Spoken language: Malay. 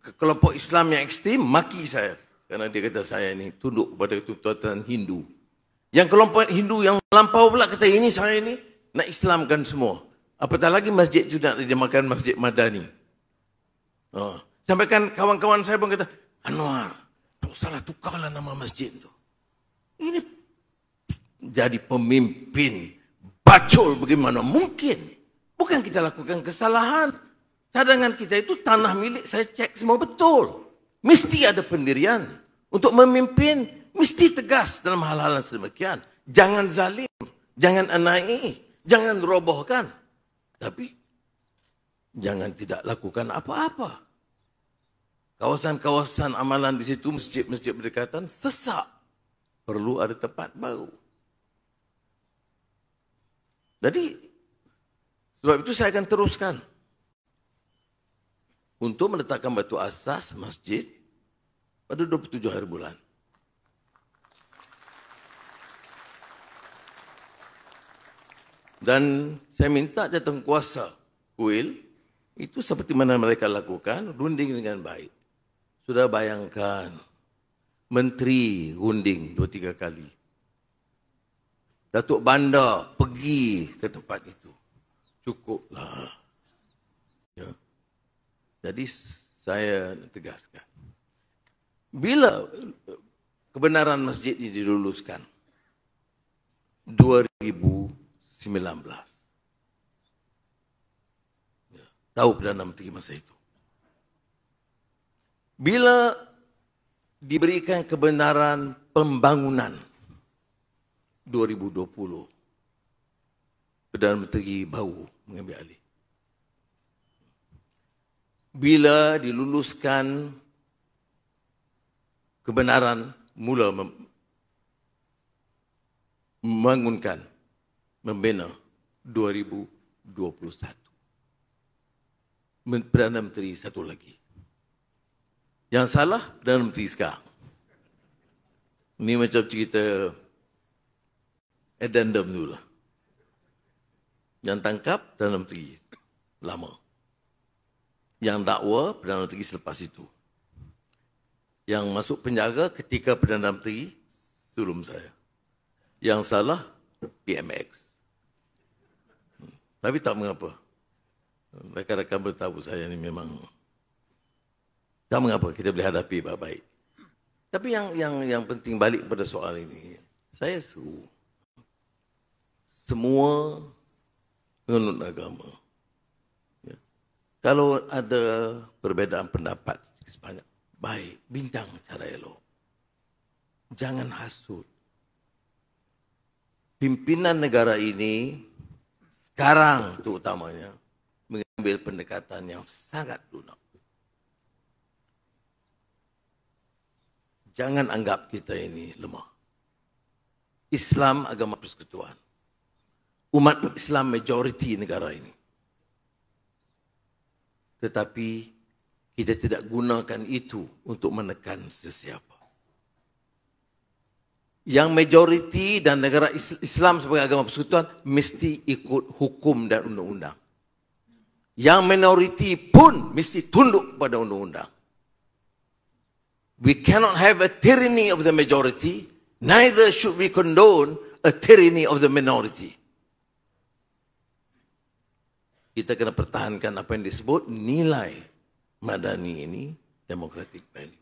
kelompok Islam yang ekstrim maki saya. Kerana dia kata saya ni tunduk kepada keturunan Hindu. Yang kelompok Hindu yang melampau pula kata ini saya ni nak Islamkan semua. Apatah lagi masjid itu nak dinamakan Masjid Madani. Sampai kan kawan-kawan saya pun kata, Anwar, tak usahlah tukarlah nama masjid tu. Ini jadi pemimpin bacol bagaimana mungkin. Bukan kita lakukan kesalahan. Cadangan kita itu tanah milik, saya cek semua betul. Mesti ada pendirian. Untuk memimpin, mesti tegas dalam hal-hal yang sedemikian. Jangan zalim, jangan anai, jangan robohkan. Tapi, jangan tidak lakukan apa-apa. Kawasan-kawasan amalan di situ, masjid-masjid berdekatan, sesak. Perlu ada tempat baru. Jadi, sebab itu saya akan teruskan untuk meletakkan batu asas masjid pada 27 hari bulan. Dan saya minta jawatankuasa kuil itu seperti mana mereka lakukan, runding dengan baik. Sudah bayangkan, menteri runding 2-3 kali. Datuk Bandar pergi ke tempat itu. Cukuplah. Ya. Jadi saya tegaskan. Bila kebenaran masjid ini diluluskan? 2019. Ya. Tahu Perdana Menteri masa itu. Bila diberikan kebenaran pembangunan 2020. Perdana Menteri baru mengambil alih. Bila diluluskan kebenaran mula membangunkan, membina 2021. Perdana Menteri satu lagi. Yang salah Perdana Menteri sekarang. Ini macam cerita addendum dulu lah. Yang tangkap Perdana Menteri lama. Yang dakwa Perdana Menteri selepas itu. Yang masuk penjara ketika Perdana Menteri sebelum saya. Yang salah PMX. Tapi tak mengapa. Rakan-rakan bertahu saya ni memang tak mengapa, kita boleh hadapi baik-baik. Tapi yang penting balik pada soal ini, saya suruh semua penganut agama. Ya. Kalau ada perbezaan pendapat sebanyak, baik, bincang cara elok. Jangan hasut. Pimpinan negara ini sekarang terutamanya mengambil pendekatan yang sangat lunak. Jangan anggap kita ini lemah. Islam agama persekutuan. Umat Islam majoriti negara ini. Tetapi kita tidak gunakan itu untuk menekan sesiapa. Yang majoriti dan negara Islam sebagai agama persekutuan mesti ikut hukum dan undang-undang. Yang minoriti pun mesti tunduk pada undang-undang. We cannot have a tyranny of the majority, neither should we condone a tyranny of the minority. Kita kena pertahankan apa yang disebut nilai madani ini, democratic value.